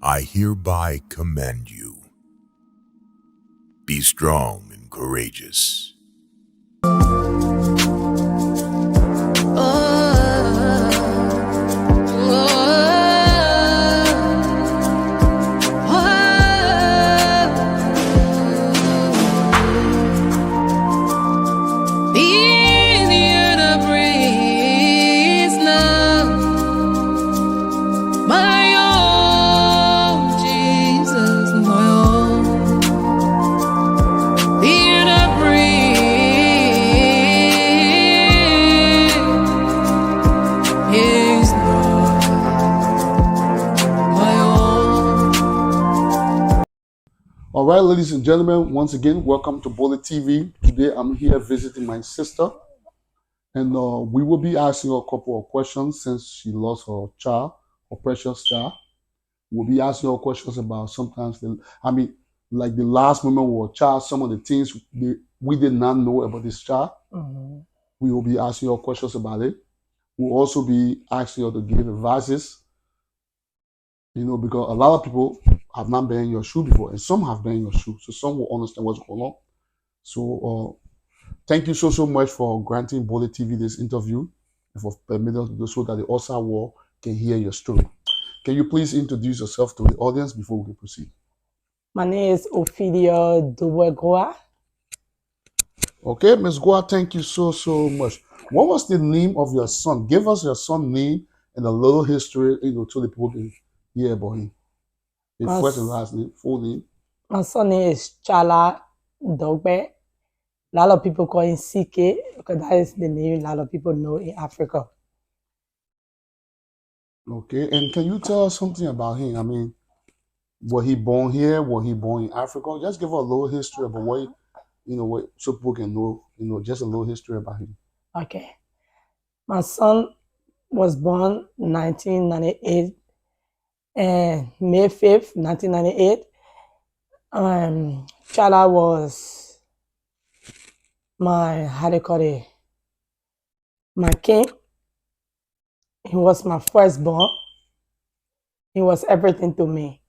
I hereby commend you. Be strong and courageous. All right, ladies and gentlemen, once again, welcome to Bollitv. Today, I'm here visiting my sister, and we will be asking her a couple of questions since she lost her child, her precious child. We'll be asking her questions about sometimes, like the last moment with her child, some of the things we did not know about this child. Mm-hmm. We will be asking her questions about it. We'll also be asking her to give advices, because a lot of people have not been in your shoe before, and some have been in your shoe, so some will understand what's going on. So thank you so much for granting Bollietv this interview and for permitting us to do so that the outside world can hear your story. Can you please introduce yourself to the audience before we can proceed? My name is OPHELIA GOAH. Okay, Ms. GOAH, thank you so much. What was the name of your son? Give us your son's name and a little history, so the people can hear about him. His first and last name, full name. My son name is Chaddah Dogbeh. A lot of people call him CK because that is the name a lot of people know in Africa. Okay, and can you tell us something about him? I mean, was he born here? Was he born in Africa? Just give us a little history about what, so people can know, just a little history about him. Okay. My son was born 1998 and May 5th, 1998. Chaddah was my king. He was my firstborn. He was everything to me.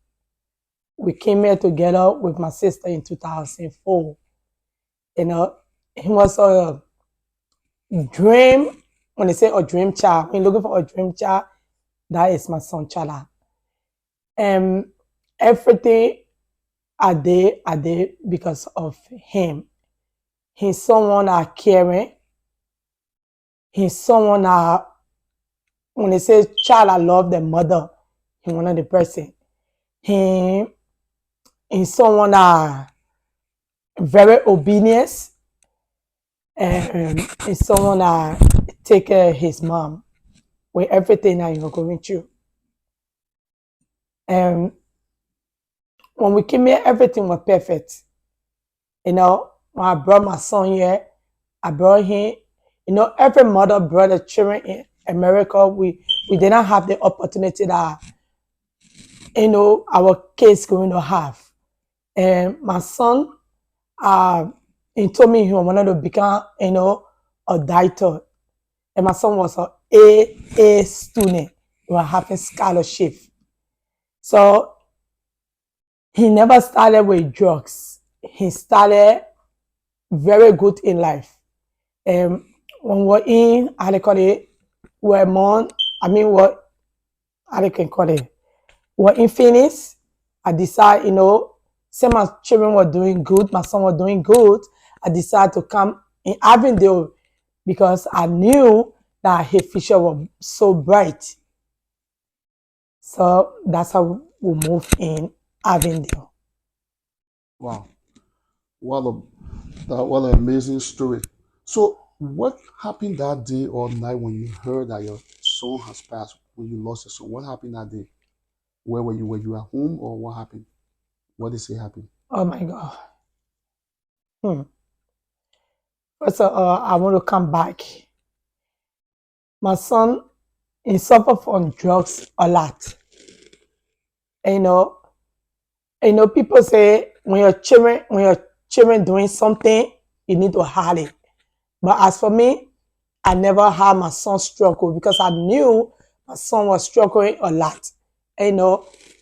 We came here together with my sister in 2004. He was a dream. When they say a dream child, when you're looking for a dream child, that is my son Chaddah. Everything I did because of him. He's someone that caring. He's someone that, when they say child, I love the mother, he's one of the person. He's someone that very obedient, and he's someone that take care of his mom with everything that you're going through. And when we came here, everything was perfect. When I brought my son here, I brought him. Every mother brought the children in America. We did not have the opportunity that our kids going to have. And my son, he told me he wanted to become a doctor. And my son was an A student. He was having scholarship. So he never started with drugs. He started very good in life. And when we're in, we're in Phoenix, I decided, same as children were doing good, my son was doing good, I decided to come in Avondale because I knew that his future was so bright. So that's how we moved in Avondale. Wow. What an amazing story. So what happened that day or night when you heard that your son has passed, when you lost your son? What happened that day? Where were you? Were you at home or what happened? What did it say happened? Oh my God. First of all, I want to come back. My son, he suffered from drugs a lot. And, people say when your children doing something, you need to hide it. But as for me, I never had my son struggle because I knew my son was struggling a lot.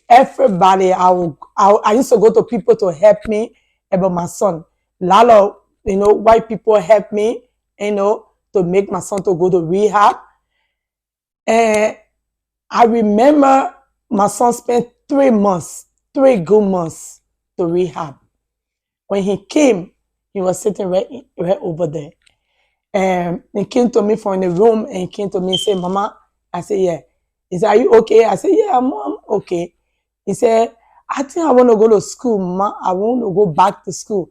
everybody. I used to go to people to help me about my son. A lot of white people help me, to make my son to go to rehab. And I remember my son spent 3 months, 3 good months to rehab. When he came, he was sitting right over there. And he came to me from the room and he came to me and said, Mama, I said, yeah. He said, are you okay? I said, yeah, I'm okay. He said, I think I want to go to school, Mama. I want to go back to school.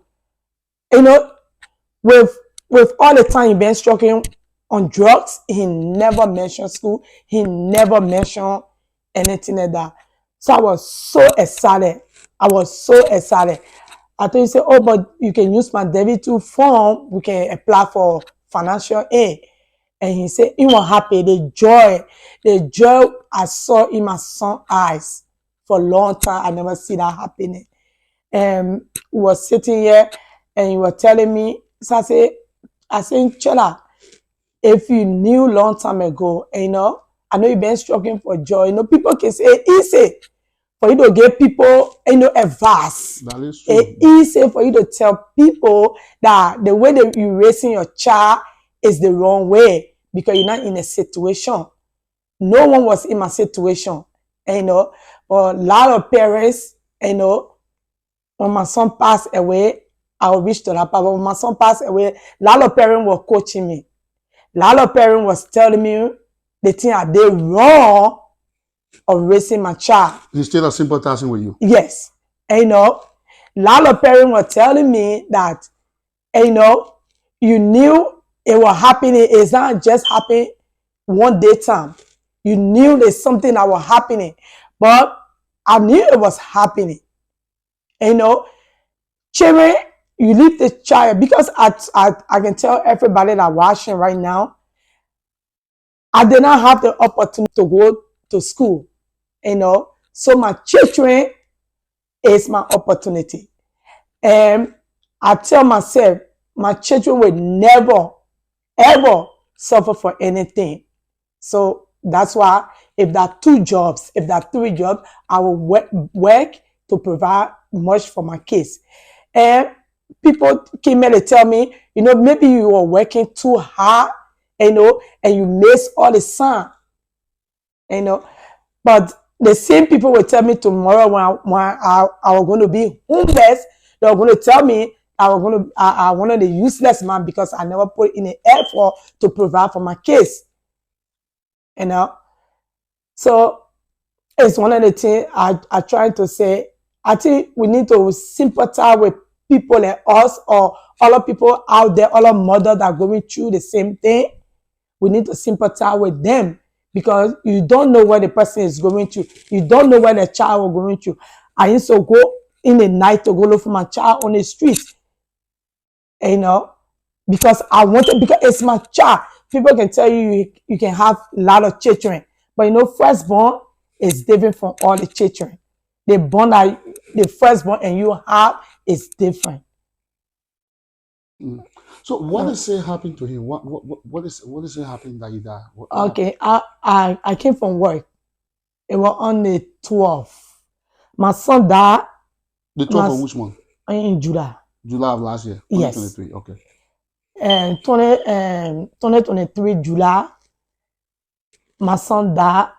With all the time he been struggling on drugs, he never mentioned school. He never mentioned anything like that. So I was so excited. I thought you said, oh, but you can use my W-2 form. We can apply for financial aid. And he said, he was happy. The joy I saw in my son's eyes for a long time. I never see that happening. And he was sitting here and he was telling me, so I said, Chaddah, if you knew long time ago, I know you've been struggling for joy. People can say easy for you to give people, advice. That is true. It's easy for you to tell people that the way that you're raising your child is the wrong way because you're not in a situation. No one was in my situation, but a lot of parents, when my son passed away, I will reach to that part. But when my son passed away, a lot of parents were coaching me. A lot of parents was telling me the thing I did wrong of raising my child. He's still sympathizing with you. Yes. A lot of parents were telling me that, you knew it was happening. It's not just happening one day time. You knew there's something that was happening. But I knew it was happening. Children, you leave the child, because I can tell everybody that watching right now, I did not have the opportunity to go to school, so my children is my opportunity. And I tell myself, my children will never, ever suffer for anything. So that's why if there are 2 jobs, if there are 3 jobs, I will work to provide much for my kids. And people came in and tell me, maybe you were working too hard, and you miss all the sun, But the same people will tell me tomorrow when I was going to be homeless, they were going to tell me I wanted a useless man because I never put in the effort to provide for my kids. So it's one of the things I try to say. I think we need to sympathize with people like us or other people out there, other mothers that are going through the same thing. We need to sympathize with them because you don't know what the person is going through. You don't know what the child is going through. I used to go in the night to go look for my child on the streets, because because it's my child. People can tell you you can have a lot of children, but firstborn is different from all the children. The bond that the firstborn and you have is different. So what is it happening to him? What is it happening that he died? Okay, I came from work. It was on the 12th. My son died. The 12th of which month? In July. July of last year, 2023. Yes. Okay. And 2023 July, my son died.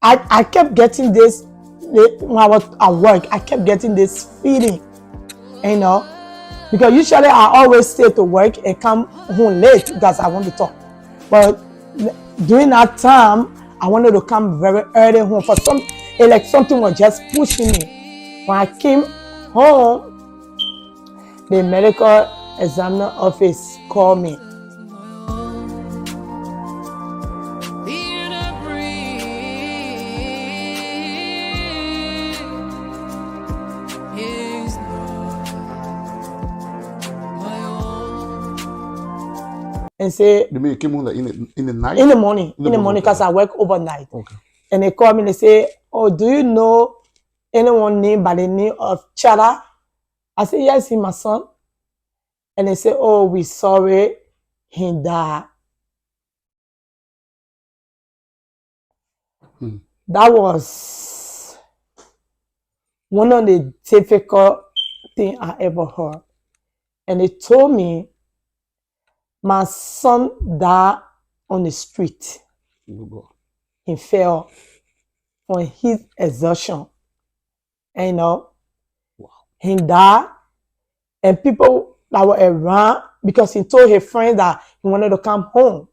I kept getting this when I was at work. I kept getting this feeling, because usually I always stay to work and come home late because I want to talk. But during that time, I wanted to come very early home for like something was just pushing me. When I came home, the medical examiner office called me. And say, you mean you came home like in the night? In the morning, because I work overnight. Okay. And they call me and they say, oh, do you know anyone named by the name of Chaddah? I say, yes, he's my son. And they say, oh, we're sorry, he died. That was one of the difficult things I ever heard. And they told me my son died on the street. He fell from his exhaustion. And he died. And people that were around, because he told his friend that he wanted to come home.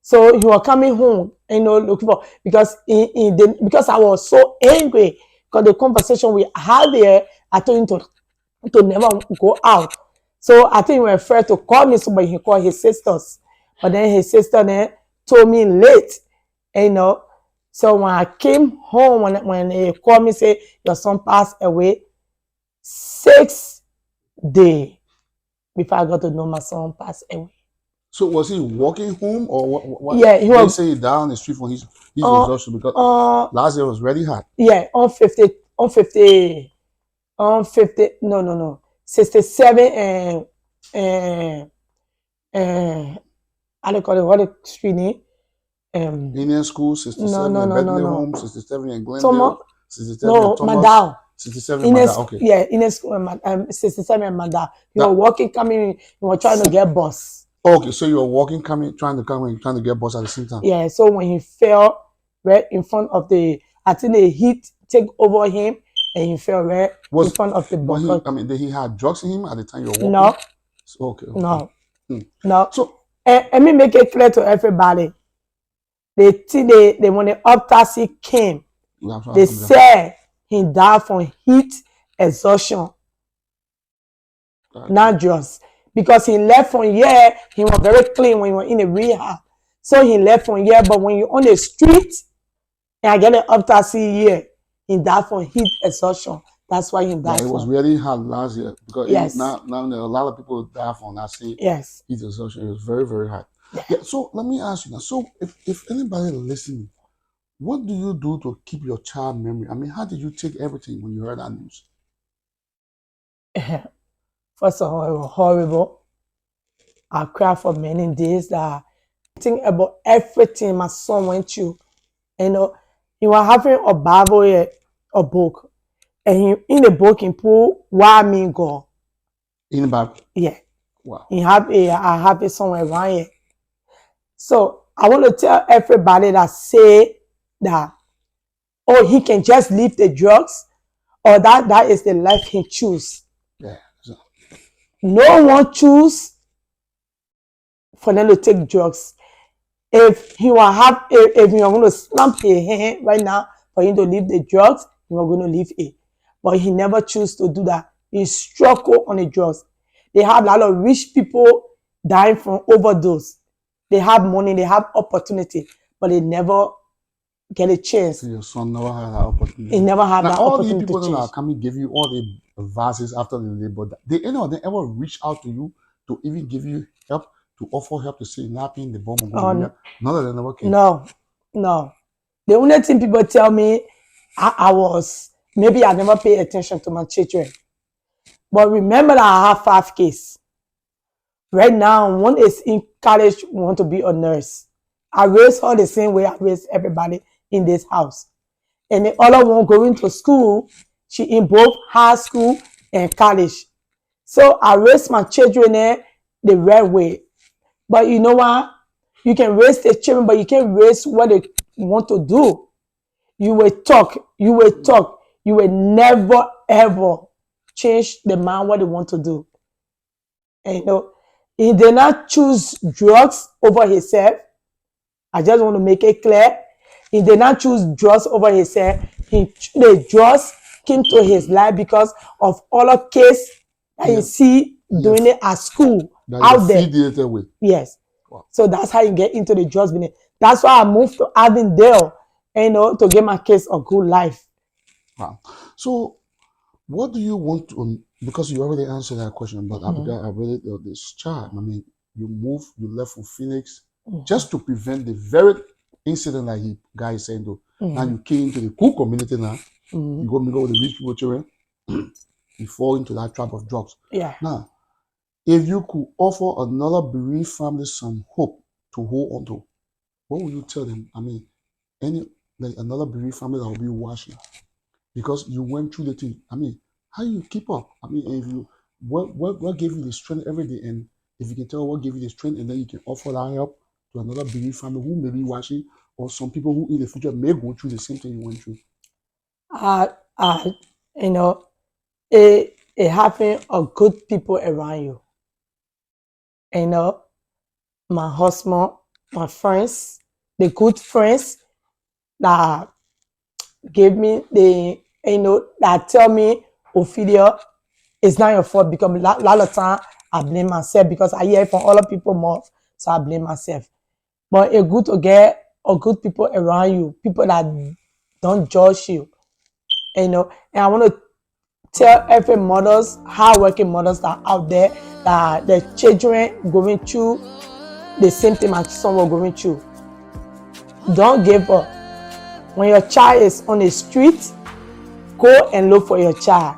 So he was coming home, looking for, because because I was so angry, because the conversation we had there, I told him to never go out. So I think he was afraid to call me, so but he called his sisters. But then his sister then told me late, So when I came home, when he called me, say your son passed away, 6 days before I got to know my son passed away. So was he walking home or what? Yeah, he was. They say he died on the street for his exhaustion, because last year was really hot. Yeah, on 67 and how do you call it? What the street name? Indian School, 67 no, in no, Bethlehem no. Home, 67 in Glendale, 67 no, in Thomas, MOTHAll. 67 in MOTHAll. Okay. Yeah, Indian School, 67 in MOTHAll. You were walking, coming, you were trying to get bus. Okay, so you were walking, trying to get bus at the same time. Yeah, so when he fell right in front of I think the heat take over him, and he fell right in front of the bus. Did he have drugs in him at the time you were walking? No. Okay. No. No. So, let me make it clear to everybody. When the autopsy came, they said he died from heat exhaustion, not drugs. Because he left from here, he was very clean when he was in the rehab. So he left from here, but when you're on the street, and I get an autopsy here, he died from heat exhaustion. That's why he died. It was really hot last year, because now a lot of people die from that same heat exhaustion. It was very, very hot. Yeah. So let me ask you now. So if anybody listening, what do you do to keep your child memory? I mean, how did you take everything when you heard that news? First of all, it was horrible. I cried for many days. That I think about everything my son went through. He was having a Bible here, a book. And in the book, he put "Why me God." In the Bible? Yeah. Wow. I have it somewhere around here. So I want to tell everybody that say that, oh, he can just leave the drugs, or that is the life he choose. Yeah. No one choose for them to take drugs. If you are going to slump a hand right now for him to leave the drugs, you are going to leave it. But he never choose to do that. He struggle on the drugs. They have a lot of rich people dying from overdose. They have money, they have opportunity, but they never get a chance. So your son never had that opportunity. He never had that all opportunity. All these people that are coming give you all the advices after the labor, they ever reach out to you to even give you help, to offer help, to say napping the bomb? None of them ever came. No. The only thing people tell me, maybe I never pay attention to my children. But remember that I have 5 kids. Right now, one is in college, want to be a nurse. I raise her the same way I raise everybody in this house. And the other one going to school, she in both high school and college. So I raise my children there the right way. But you know what? You can raise the children, but you can't raise what they want to do. You will talk. You will never, ever change the mind what they want to do. And he did not choose drugs over himself. I just want to make it clear. He did not choose drugs over himself. The drugs came to his life because of all the kids that you see doing it at school, out there. Yes. Wow. So that's how you get into the drugs business. That's why I moved to Avondale, to give my kids a good life. Wow. So what do you want to, because you already answered that question, but I really this child, I mean, you left from Phoenix just to prevent the very incident that guy is saying though. Now you came to the cool community now. You go mingle with the rich people children. You fall into that trap of drugs. Yeah. Now, if you could offer another bereaved family some hope to hold on to, what would you tell them? I mean, any like another bereaved family that will be watching because you went through the thing. I mean, how you keep up? I mean, if you what gave you the strength every day, and if you can tell what gave you the strength, and then you can offer that help to another bereaved family who may be watching, or some people who in the future may go through the same thing you went through. I, I, you know, it having a good people around you. You know, my husband, my friends, the good friends that give me the, that tell me, Ophelia, it's not your fault, because a lot of time I blame myself because I hear from other people more, so I blame myself. But it's good to get a good people around you, people that don't judge you, and I want to tell every mothers, hardworking mothers that are out there, that their children going through the same thing my son was going through. Don't give up. When your child is on the street, go and look for your child.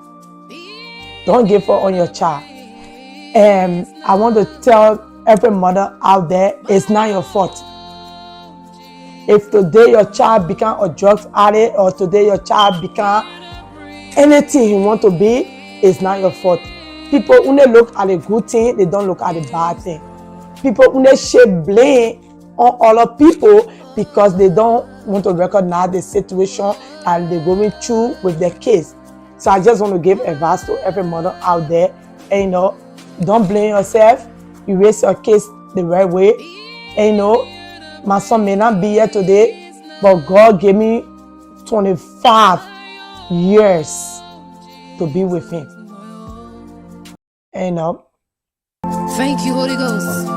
Don't give up on your child. And I want to tell every mother out there, it's not your fault. If today your child become a drug addict, or today your child become anything he want to be, it's not your fault. People, when they look at the good thing, they don't look at the bad thing. People, when they share blame on other people because they don't want to recognize the situation that they're going through with their kids. So I just want to give advice to every mother out there, and don't blame yourself. You raise your kids the right way. And my son may not be here today, but God gave me 25 years to be with him. Thank you, Holy Ghost.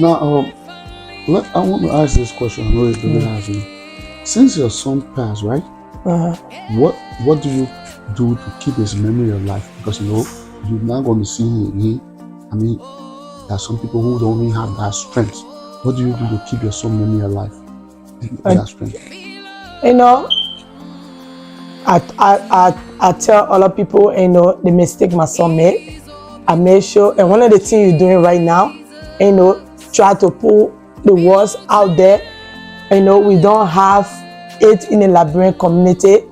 Now, I want to ask this question. I know it's really asking. Since your son passed, right? What do you do to keep his memory alive? Because you're not going to see him again. I mean, there are some people who don't even have that strength. What do you do to keep your son memory alive? That strength. I tell other people, the mistake my son made. I made sure, and one of the things you're doing right now, try to put the words out there. We don't have it in the Liberian community.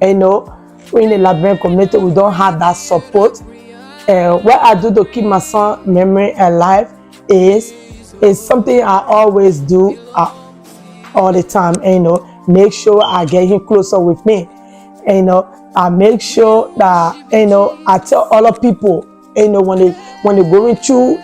In the Liberian community, we don't have that support. What I do to keep my son memory alive is something I always do all the time. Make sure I get him closer with me. I make sure that I tell other people. When they going through,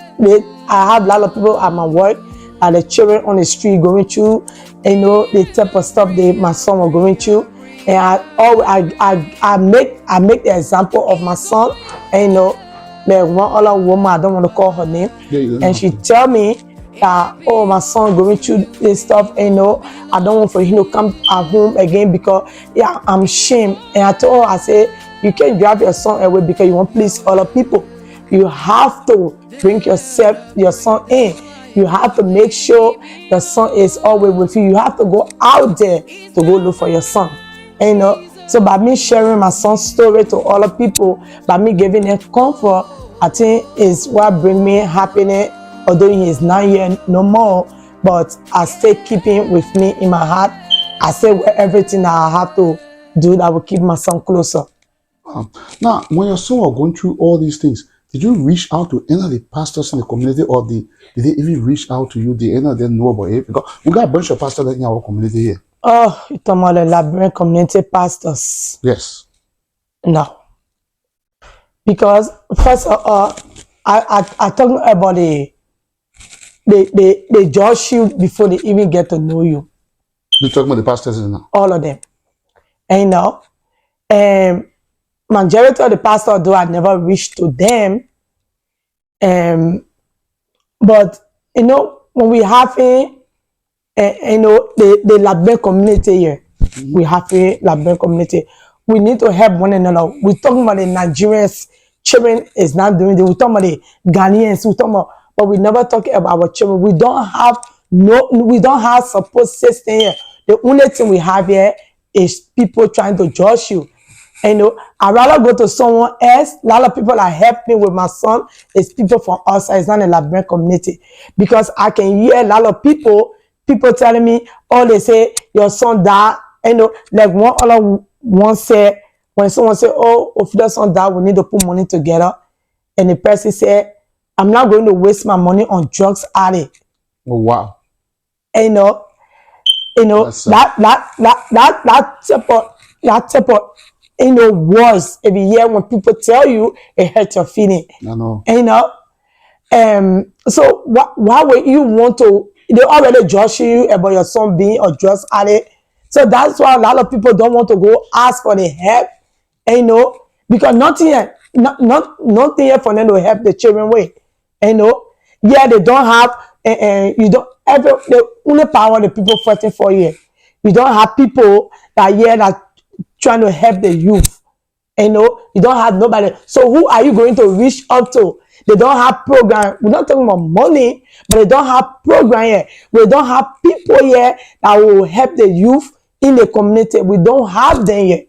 I have a lot of people at my work, and the children on the street going through, the type of stuff my son was going through, and I make the example of my son. Like one other woman, I don't want to call her name, and she tell me that, oh, my son going through this stuff, I don't want for him to come at home again because I'm ashamed. And I told her, I said, you can't drive your son away because you want to please other people. You have to bring your son in. You have to make sure your son is always with you. You have to go out there to go look for your son. So by me sharing my son's story to other people, by me giving them comfort, I think is what bring me happiness. Although he is not here no more, but I still keep him with me in my heart. I say everything that I have to do that will keep my son closer. Now, when your son was going through all these things, did you reach out to any of the pastors in the community, or did they even reach out to you? Did any of them know about it? Because we got a bunch of pastors in our community here. Oh, you're talking about the Liberian community pastors? Yes. No. Because first of all, I talking about they judge you before they even get to know you. You're talking about the pastors now? All of them. And majority of the pastors, though, I never reached to them. But you know, when we have you know, the Labin community here, we have a Labin community. We need to help one another. We're talking about the Nigerians, children is not doing it. We're talking about the Ghanaians. We're talking about, but we never talk about our children. We don't have support system here. The only thing we have here is people trying to judge you. You know, I'd rather go to someone else. A lot of people that help me with my son is people from outside. It's not a Labin community, because I can hear a lot of people telling me, oh, they say your son died. You know, like one said, when someone said, oh, if your son died, we need to put money together, and the person said, I'm not going to waste my money on drugs addict. Oh wow. You know, that type of you know, words every year when people tell you, it hurts your feeling. I know. You know, so why would you want to? They already judge you about your son being a drugs addict. So that's why a lot of people don't want to go ask for the help. You know, because nothing here for them to help the children with. You know, yeah, they don't have, you don't ever, the only power the people fighting for you. You don't have people that trying to help the youth. You know, you don't have nobody. So who are you going to reach up to? They don't have program. We're not talking about money, but they don't have program here. We don't have people here that will help the youth in the community. We don't have them here.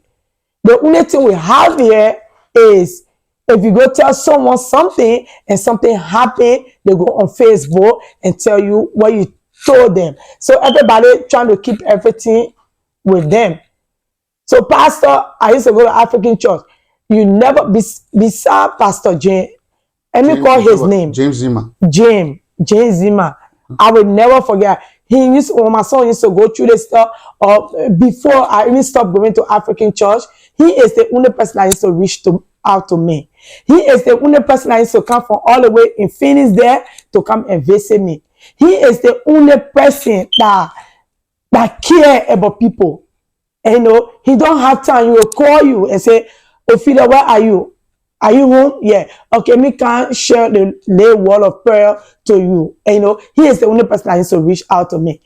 The only thing we have here is if you go tell someone something and something happened, they go on Facebook and tell you what you told them. So everybody trying to keep everything with them. So pastor, I used to go to African church. You never, beside Pastor James, let me call his name. James Zima. James Zima. I will never forget. When my son used to go through this stuff, or before I even stopped going to African church, he is the only person that used to reach out to me. He is the only person that used to come from all the way in Phoenix there to come and visit me. He is the only person that care about people. And, you know, he don't have time. He will call you and say, Ophelia, where are you? Are you home? Yeah. Okay, me can share the lay word of prayer to you. And, you know, he is the only person that needs to reach out to me.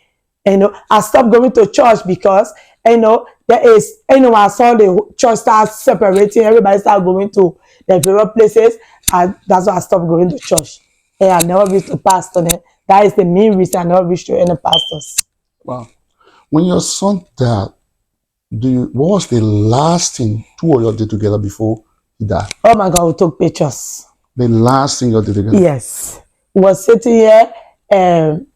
And, you know, I stopped going to church because, you know, there is, you know, I saw the church start separating. Everybody started going to their favorite places. And that's why I stopped going to church. And I never reached a pastor. That is the main reason I never reached to any pastors. Wow. When your son died, what was the last thing two of you did together before he died? Oh my God, we took pictures. The last thing you did together? Yes. We were sitting here and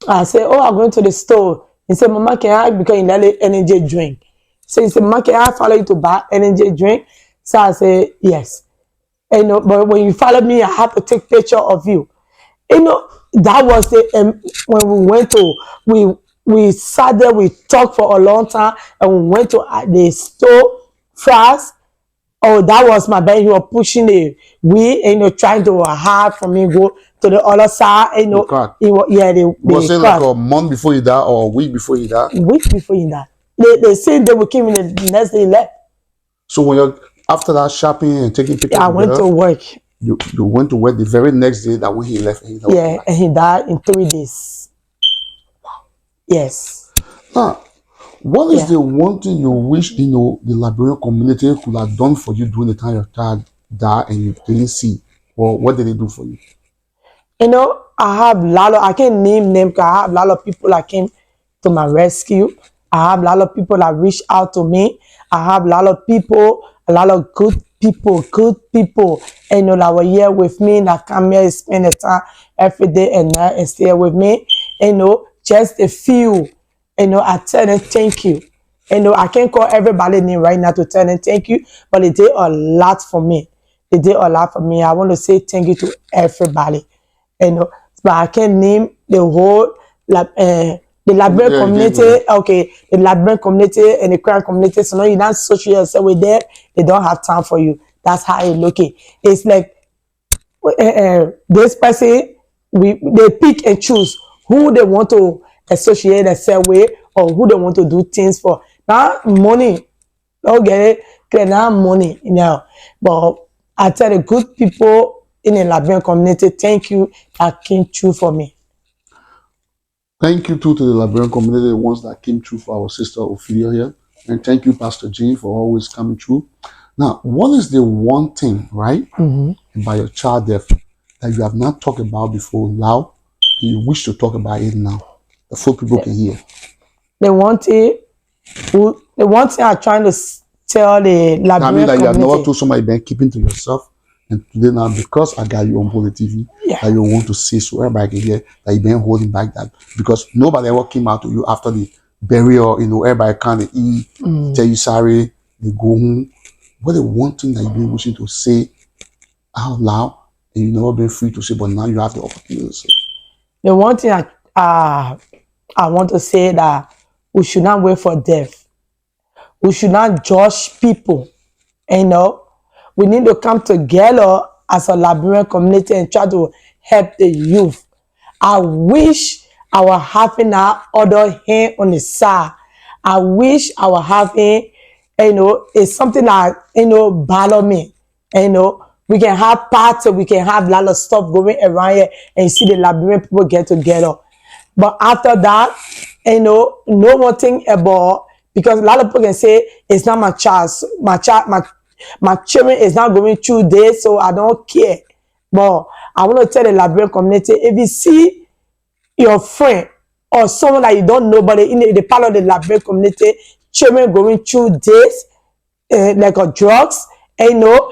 I said, oh, I'm going to the store. He said, Mama, can I, because he let energy drink. So he said, Mama, can I follow you to buy energy drink? So I said, yes. And, you know, but when you follow me, I have to take picture of you. You know, that was the, when we went to, we sat there, we talked for a long time, and we went to the store first. Oh, that was my bed. He was pushing the wheel, and, you know, trying to hide from me, go to the other side. You know, was it like a month before he died or a week before he died? Week before he died. They said they would came in the next day he left. So when you're after that shopping and taking pictures, I went to work. You went to work the very next day that when he left. Yeah, and he died in 3 days. Yes. Now, what is the one thing you wish, you know, the Liberian community could have done for you during the time your child died and you didn't see? Or what did they do for you? You know, I have a lot of, I can't name them because I have a lot of people that came to my rescue. I have a lot of people that reached out to me. I have a lot of people, a lot of good people, and, you know, that were here with me, that come here and spend the time every day and night and stay with me. You know, just a few, you know, I tell them thank you. You know, I can't call everybody name right now to tell them thank you, but they did a lot for me. They did a lot for me. I want to say thank you to everybody. You know, but I can't name the whole, the Liberian community, okay, the Liberian community and the Crown community. So now you don't associate yourself with them, they don't have time for you. That's how it look. It's like this person, they pick and choose who they want to associate themselves with or who they want to do things for. Now money, don't get it. not money, you know. But I tell the good people in the Liberian community, thank you that came through for me. Thank you too to the Liberian community, the ones that came through for our sister OPHELIA here. And thank you, Pastor Jean, for always coming through. Now, what is the one thing, right, about your child death that you have not talked about before now, and you wish to talk about it now, so people can hear? The one thing I'm trying to tell the Liberian I mean, that you have never community, told somebody, been keeping to yourself, and today now, because I got you on Bollitv, that you want to say so everybody can hear that you've been holding back that, because nobody ever came out to you after the burial, you know, everybody kind of eat, tell you sorry, they go home. What the one thing that you've been wishing to say out loud, and you've never been free to say, but now you have the opportunity to say? the one thing I want to say that we should not wait for death. We should not judge people. You know, we need to come together as a Liberian community and try to help the youth. I wish I was having our other hand on the side. I wish I was having, you know, it's something that, you know, bother me. You know, we can have party, we can have a lot of stuff going around here, and you see the Liberian people get together. But after that, you know, no more thing about, because a lot of people can say it's not my child, my children is not going through this, so I don't care. But I want to tell the Liberian community, if you see your friend or someone that you don't know, but in the part of the Liberian community, children going through this, like drugs, you know,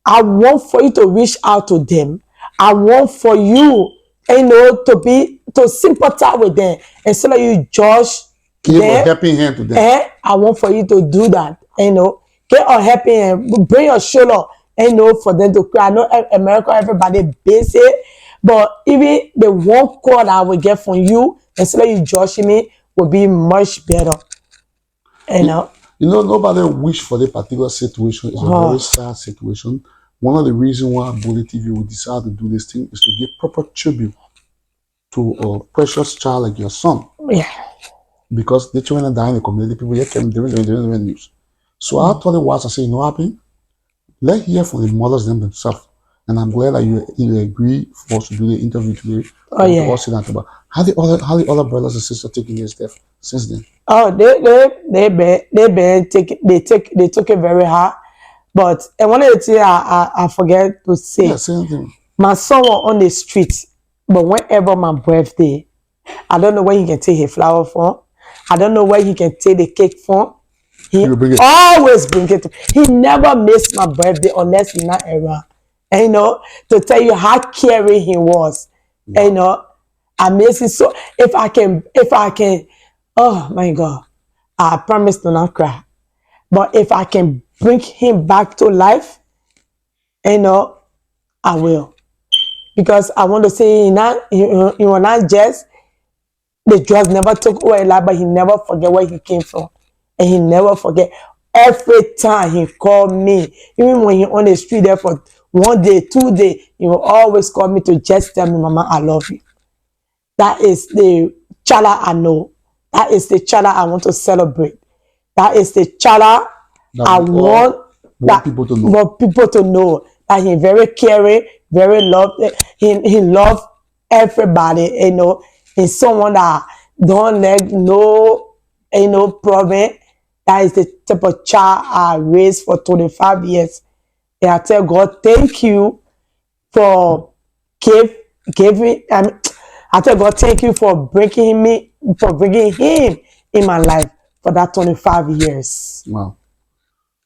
I want for you to reach out to them. I want for you, you know, to sympathize with them instead of you judge Give them. a helping hand to them. I want for you to do that, you know. Get a helping hand, bring your shoulder, you know, for them to cry. I know America, everybody busy, but even the one call that I will get from you instead of you judging me will be much better, you know. You know, nobody wish for the particular situation. It's a very sad situation. One of the reasons why Bollitv will decide to do this thing is to give proper tribute to a precious child like your son. Yeah. Because the children are dying in the community, people here came doing news. So I thought it was, I said, you know what, happy? Let's hear from the mothers themselves. And I'm glad that you agree for us to do the interview today. Oh, yeah. To also talk about how the other brothers and sisters taking their death since then. Oh, they took it very hard. But and one of the things I forget to say, Same thing. My son was on the street, but whenever my birthday, I don't know where he can take his flower from. I don't know where he can take the cake from. He always bring it. He never missed my birthday unless he's not around. And, you know, to tell you how caring he was. Wow. And, you know, I miss it. So if I can, oh my God, I promise to not cry. But if I can bring him back to life, you know, I will. Because I want to say, he was not just, the drugs never took away life, but he never forget where he came from. And he never forget. Every time he called me, even when he on the street there for 1 day, 2 days, he will always call me to just tell me, Mama, I love you. That is the child I know. That is the child I want to celebrate. That is the child I want people to know. That he's very caring, very loved. He loves everybody, you know. He's someone that don't let no, you know, problem. That is the type of child I raised for 25 years. And I tell God, thank you for giving. I tell God, thank you for bringing him in my life for that 25 years. Wow.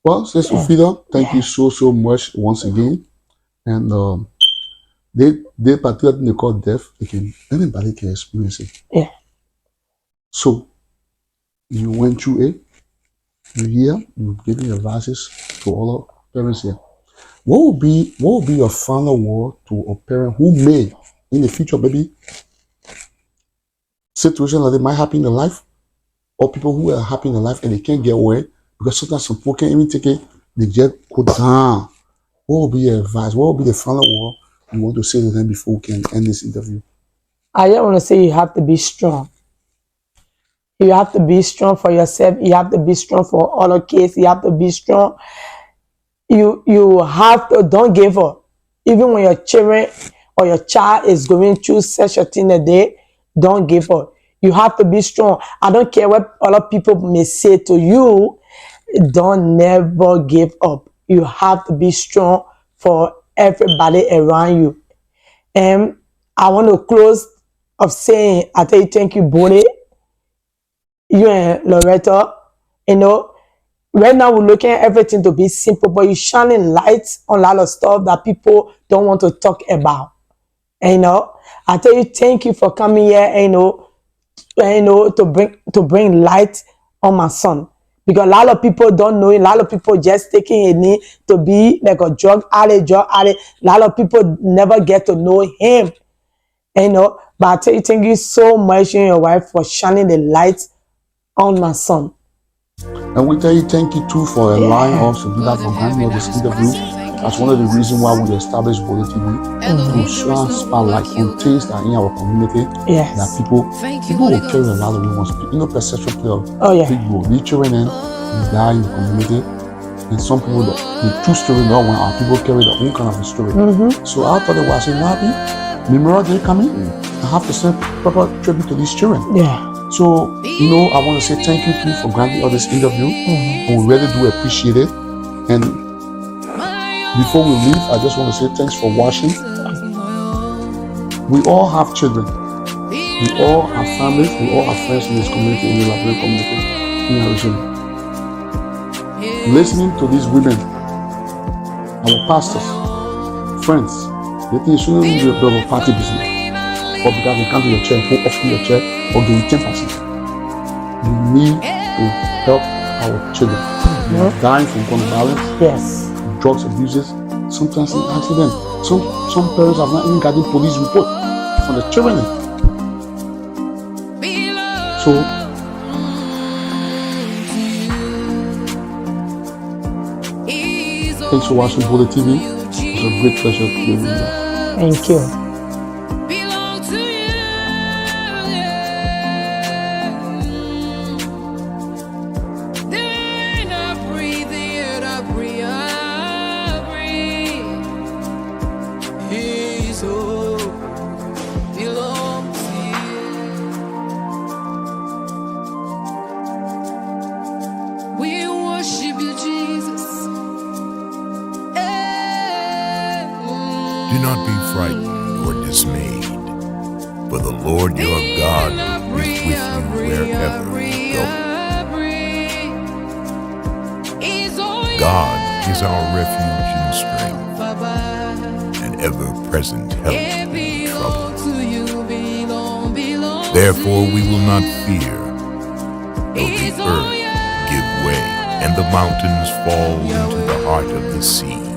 Well, Sister OPHELIA, thank you so much once again. And they particularly they call death. Anybody can experience it. Yeah. So you went through it. You hear, you giving advices to all our parents here. What would be your final word to a parent who may in the future, maybe situation that they might happen in their life, or people who are happy in their life and they can't get away because sometimes some people can't even take it, they just go down. What will be your advice? What will be the final word you want to say to them before we can end this interview? I just want to say you have to be strong. You have to be strong for yourself. You have to be strong for other kids. You have to be strong. You have to, don't give up. Even when your children or your child is going through such a thing a day, don't give up. You have to be strong. I don't care what other people may say to you. Don't never give up. You have to be strong for everybody around you. And I want to close of saying, I tell you, thank you, Bonnie, you and Loretta. You know, right now we're looking at everything to be simple, but you're shining lights on a lot of stuff that people don't want to talk about. And, you know, I tell you, thank you for coming here, and, to bring light on my son. Because a lot of people don't know it. A lot of people just taking a name to be like a drug addict. A lot of people never get to know him. And, but I tell you, thank you so much, you and your wife, for shining the light on my son. And we tell you thank you too for allowing us to do that, for granting us this interview. That's one of the reasons why we established Bollitv, to shine spotlight on things that are in our community. Yes. That people will carry a lot of rumors. You know, perception play a big role. The children in die in the community, and some people, the true story, not when our people carry their own kind of a story. So I thought it was happy. Memorial Day coming, I have to send proper tribute to these children. Yeah. So, you know, I want to say thank you too for granting us this interview. And we really do appreciate it. And before we leave, I just want to say thanks for watching. We all have children. We all have families. We all have friends in this community, in the Liberian community, in Arizona. Listening to these women, our pastors, friends, they think it shouldn't be a party business. Or because they come to your church, who offer your church, or give you 10%. We need to help our children. They're dying from gun violence, Yes. drugs abuses, sometimes in accident. Some parents have not even gotten police report from the children. So thanks for watching Bollitv. It's a great pleasure to be with you. Thank you. Do not be frightened or dismayed, for the Lord your God is with you wherever you go. God is our refuge and strength, an ever-present help in trouble. Therefore we will not fear, though the earth give way and the mountains fall into the heart of the sea.